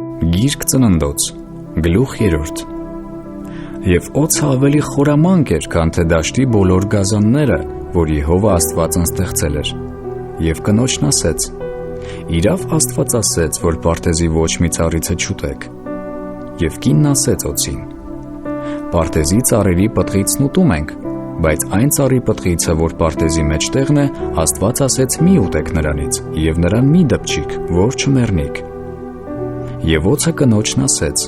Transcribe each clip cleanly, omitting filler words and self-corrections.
Գիրք Ծննդոց, գլուխ 3. Եվ օձը ավելի խորամանկ էր, քան թե դաշտի բոլոր գազանները, որ Եհովա Աստվածն ստեղծել էր։ Եվ կնոջն ասեց. իրավ Աստված ասեց, որ պարտեզի ոչ մի ծառիցը չուտեք։ Եվ կինն ասեց օձին. պարտեզի ծառերի պտղից ուտում ենք, բայց այն ծառի պտղիցը, որ պարտեզի մեջտեղն է, Աստված ասեց մի ուտեք նրանից, և նրան մի դպչիք, որ չմեռնիք։ Եվ օձը կնոջն ասեց.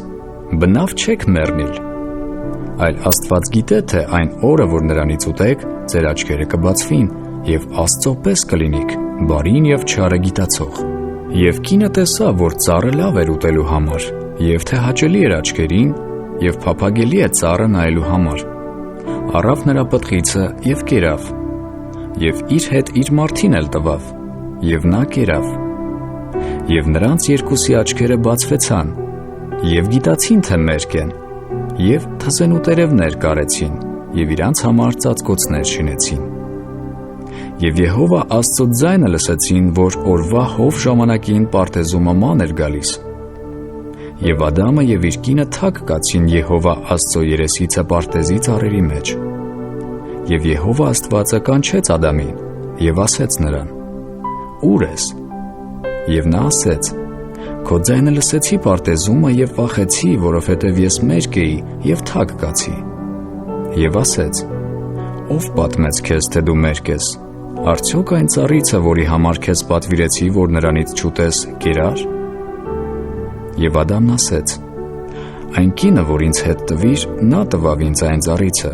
բնավ չեք մեռնիլ, այլ Աստված գիտե, թե այն օրը, որ նրանից ուտեք, ձեր աչքերը կբացվին, և Աստծո պես կլինիք, բարին և չարը գիտացող։ Եվ կինը տեսավ, որ ծառը լավ էր ուտելու համար, և թե հաճելի էր աչքերին, և փափագելի է ծառը նայելու համար։ Առավ նրա պտղիցը և կերավ, և իր հետ իր մարդին էլ տվավ, և նա կերավ։ Եվ նրանց երկուսի աչքերը բացվեցան, և գիտացին, թե մերկ են, և թզենուտերևներ կարեցին, և իրանց համար ծածկոցներ շինեցին։ Եվ Եհովա Աստծո ձայնը լսեցին, որ օրվա հով ժամանակին պարտեզումը ման էր գալիս։ Եվ Ադամը և իր կինը թակ կացին Եհովա Աստծո երեսիցը պարտեզի ծառերի մեջ։ Եվ Եհովա Աստվածը կանչեց Ադամին և ասեց նրան. «Ո՞ւր ես»։ Եվ նա ասեց. «Քո ձայնը լսեցի պարտեզումը և վախեցի, որովհետև ես մերկ էի և թակ կացի»։ Եվ ասեց. «Ո՞վ պատմեց քեզ, թե դու մերկ ես։ Արդյոք այն ծառիցը, որի համար քեզ պատվիրեցի, որ նրանից չուտես, կերար»։ Եվ Ադամն ասեց. «Այն կինը, որ ինձ հետ տվիր, նա տվավ ինձ այն ծառիցը,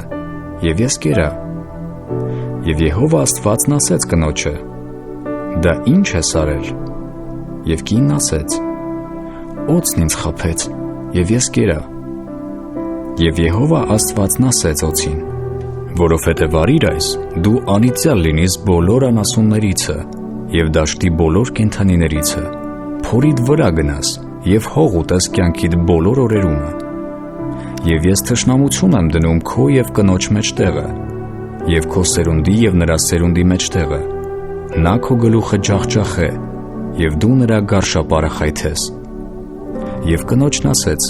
և ես կերա»։ Եվ Եհովա Աստվածն ասեց կնոջը. «Դա ի՞նչ ես արել»։ Եվ կինն ասեց. «Օձն ինձ խաբեց, և ես կերա»։ Եվ Եհովա Աստվածն ասեց օձին. «Որովհետև արիր այս, դու անիծյալ լինես բոլոր անասուններիցը և դաշտի բոլոր կենդանիներիցը, փորիդ վրա գնաս և հող ուտես կյանքիդ բոլոր օրերումը։ Եվ ես թշնամություն եմ դնում քո և կնոջ մեջտեղը, և քո սերունդի և նրա սերունդի մեջտեղը, նա քո գլուխը ջախջախե, և դու նրա գարշապարը խայթես»։ Եվ կնոջն ասեց.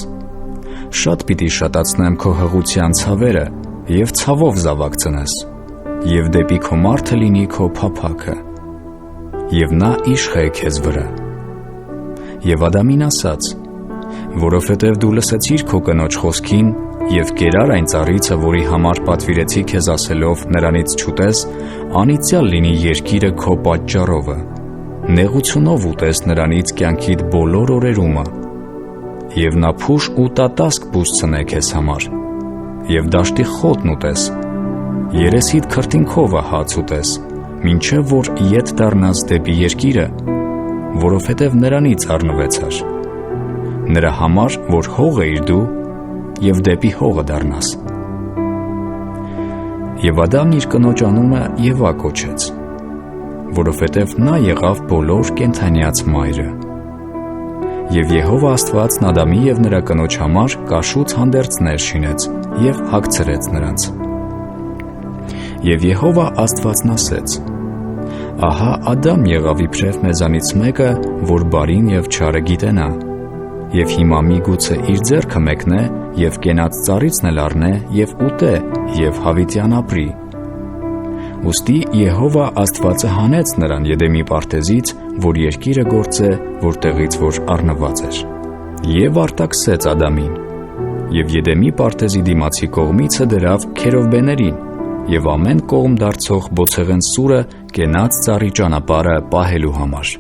«Շատ պիտի շատացնեմ քո հղության ցավերը, և ցավով զավակ ծնես, և դեպի քո մարդը լինի քո փափագը, և նա իշխ է քեզ վրա»։ Եվ Ադամին ասաց. «Որովհետև դու լսեցիր քո կնոջ խոսքին և կերար այն ծառիցը, որի համար պատվիրեցի քեզ ասելով նրանից չուտես, անիծյալ լինի երկիրը քո պատճառովը, նեղությունով ուտես նրանից կյանքիդ բոլոր օրերումը, և նա փուշ ու տատասկ բուժցնե քեզ համար, և դաշտի խոտն ուտես, երեսիդ քրտինքովը հաց ուտես, մինչև որ ետ դառնաս դեպի երկիրը, որովհետև նրանից առնվեցար, նրա համար, որ հող էիր դու, և դեպի հողը դառնաս»։ Եվ Ադամն իր կնոջ անունը Եվա կոչեց, որովհետև նա եղավ բոլոր կենդանյաց մայրը։ Եվ Եհովա Աստվածն Ադամի և նրա կնոջ համար կաշուց հանդերձներ շինեց և հագցրեց նրանց։ Եվ Եհովա Աստվածն ասեց. «Ահա Ադամ եղավ իբրև մեզանից մեկը, որ բարին և չարը գիտենա, և հիմա միգուցե իր ձեռքը մեկնե և կենաց ծառիցն էլ առնե և ուտե և հավիտյան ապրի»։ Ուստի Եհովա Աստվածը հանեց նրան Եդեմի պարտեզից, որ երկիրը գործե, որտեղից որ առնված էր, և արտաքսեց Ադամին, և Եդեմի պարտեզի դիմացի կողմիցը դրավ քերովբեներին, և ամեն կողմ դարձող բոցեղեն սուրը կենաց ծառի ճանապարհը պահելու համար։